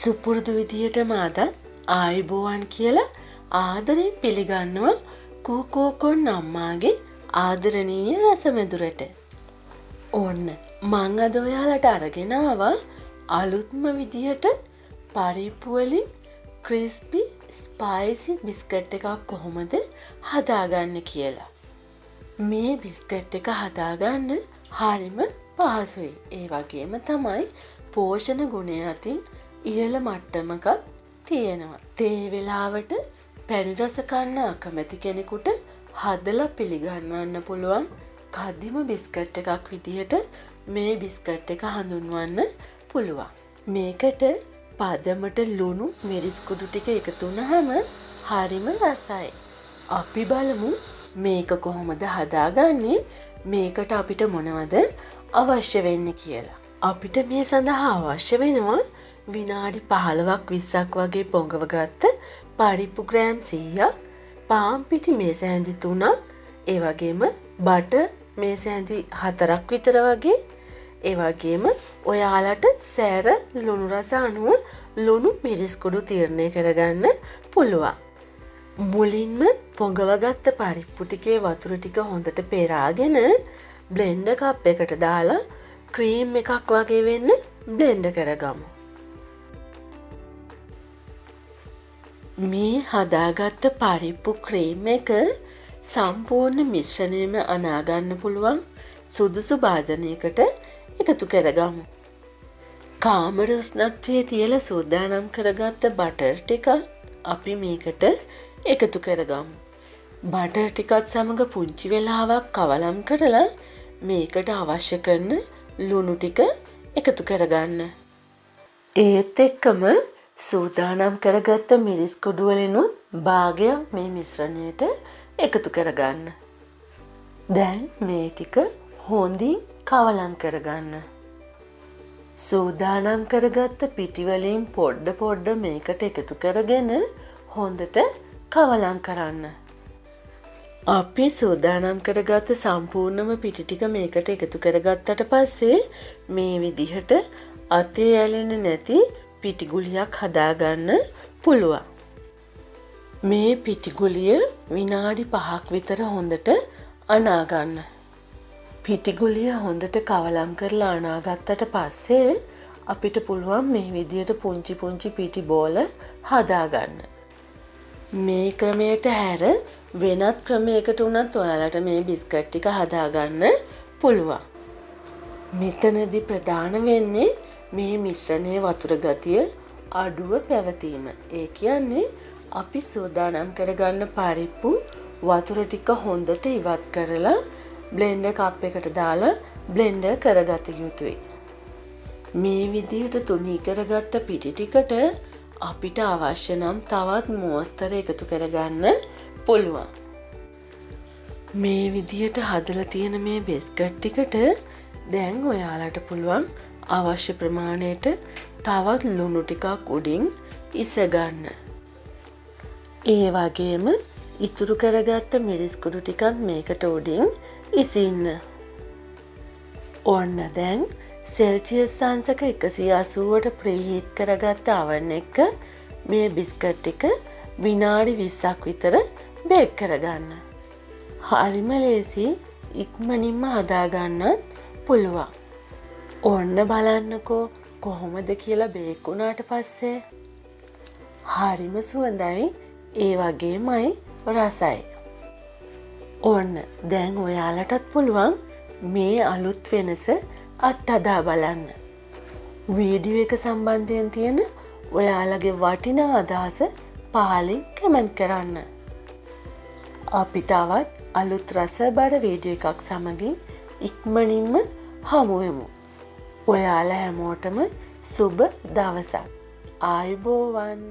සුපුරුදු විදිහටම අදත් ආයුබෝවන් කියලා ආදරයෙන් පිළිගන්නවා කෝකෝකොන් අම්මාගේ ආදරණීය රසමෙදුරට. ඕන්න මං අද ඔයාලට අරගෙන ආවා අලුත්ම විදිහට පරිප්පු වලින් ක්‍රිස්පි ස්පයිසි බිස්කට් එකක් කොහොමද හදාගන්නේ කියලා. මේ බිස්කට් එක හදාගන්න හරිම පහසුයි. ඒ වගේම තමයි පෝෂණ ගුණය අතින් ඉහළ මට්ටමක තියෙනවා. තේ වෙලාවට පැණි රස කන්න අකමැති කෙනෙකුට හදලා පිළිගන්වන්න පුළුවන් කදිම බිස්කට් එකක් විදිහට මේ බිස්කට් එක හඳුන්වන්න පුළුවන්. මේකට පදමට ලුණු මිරිස් කුඩු ටික එකතු වුනහම හරිම රසයි. අපි බලමු මේක කොහොමද හදාගන්නේ, මේකට අපිට මොනවද අවශ්‍ය වෙන්නේ කියලා. අපිට මේ සඳහා අවශ්‍ය වෙනවා විනාඩි 15ක් 20ක් වගේ පොඟවගත්ත පරිප්පු ග්‍රෑම් 100ක්, පාන් පිටි මේස ඇඳි 3ක්, ඒ වගේම බටර් මේස ඇඳි 4ක් විතර වගේ, ඒ වගේම ඔයාලට සෑර ලුණු රස අනුව ලුණු මිරිස් කුඩු තීරණය කරගන්න පුළුවන්. මුලින්ම පොඟවගත්ත පරිප්පු ටිකේ වතුර ටික හොඳට පෙරාගෙන බ්ලෙන්ඩර් කප් එකට දාලා ක්‍රීම් එකක් වගේ වෙන්න බ්ලෙන්ඩ් කරගමු. මේ හදාගත්ත පරිප්පු ක්‍රීම් එක සම්පූර්ණ මිශ්‍රණයම අනාගන්න පුළුවන් සුදුසු භාජනයකට එකතු කරගමු. කාමර උෂ්ණත්වයේ තියලා සූදානම් කරගත්ත බටර් ටික අපි මේකට එකතු කරගමු. බටර් ටිකත් සමග පුංචි වෙලාවක් කවලම් කරලා මේකට අවශ්‍ය කරන ලුණු ටික එකතු කරගන්න. ඒත් එක්කම සූදානම් කරගත්ත මිරිස් කුඩු වලිනුත් භාගයක් මේ මිශ්‍රණයට එකතු කරගන්න. දැන් මේ ටික හොඳින් කවලම් කරගන්න. සූදානම් කරගත්ත පිටි වලින් පොඩ මේකට එකතු කරගෙන හොඳට කවලම් කරන්න. අපි සූදානම් කරගත්ත සම්පූර්ණම පිටි ටික මේකට එකතු කරගත්තට පස්සේ මේ විදිහට අතේ ඇලෙන්නේ නැති පිටි ගුලියක් හදාගන්න පුළුවන්. මේ පිටි ගුලිය විනාඩි 5ක් විතර හොඳට අනාගන්න. පිටි ගුලිය හොඳට කවලම් කරලා අනාගත්තට පස්සේ අපිට පුළුවන් මේ විදිහට පුංචි පිටි බෝල හදාගන්න. මේ ක්‍රමයට හැර වෙනත් ක්‍රමයකට උනත් ඔයාලට මේ බිස්කට් ටික හදාගන්න පුළුවන්. මෙතනදී ප්‍රධාන වෙන්නේ මේ මිශ්‍රණයේ වතුර ගතිය අඩුව පැවතීම. ඒ කියන්නේ අපි සූදානම් කරගන්න පරිප්පු වතුර ටික හොඳට ඉවත් කරලා බ්ලෙන්ඩර් කප් එකට දාලා බ්ලෙන්ඩර් කරගත යුතුයි. මේ විදිහට තුනී කරගත්ත පිටි ටිකට අපිට අවශ්‍ය නම් තවත් මෝස්තර එකතු කරගන්න පුළුවන්. මේ විදිහට හදලා තියෙන මේ බිස්කට් ටිකට දැන් ඔයාලට පුළුවන් අවශ්‍ය ප්‍රමාණයට තවත් ලුණු ටිකක් උඩින් ඉස ගන්න. ඒ වගේම ඉතුරු කරගත්ත මිරිස් කුඩු ටිකක් මේකට උඩින් ඉසින්න. ඕන්න දැන් සෙල්සියස් අංශක 180ට ප්‍රීහීට් කරගත්ත oven එක මේ බිස්කට් එක විනාඩි 20ක් විතර බේක් කරගන්න. හරිම ලේසි, ඉක්මනින්ම හදාගන්නත් පුළුවන්. ඔන්න බලන්නකෝ කොහොමද කියලා බේක් වුණාට පස්සේ. හරිම සුවඳයි, ඒ වගේමයි රසයි. ඔන්න දැන් ඔයාලටත් පුළුවන් මේ අලුත් වෙනස අත්හදා බලන්න. වීඩියෝ එක සම්බන්ධයෙන් තියෙන ඔයාලගේ වටිනා අදහස පහලින් කමෙන්ට් කරන්න. අපි තවත් අලුත් රසබර වීඩියෝ එකක් සමගින් ඉක්මනින්ම හමු වෙමු. ඔයාලා හැමෝටම සුබ දවසක්. ආයුබෝවන්.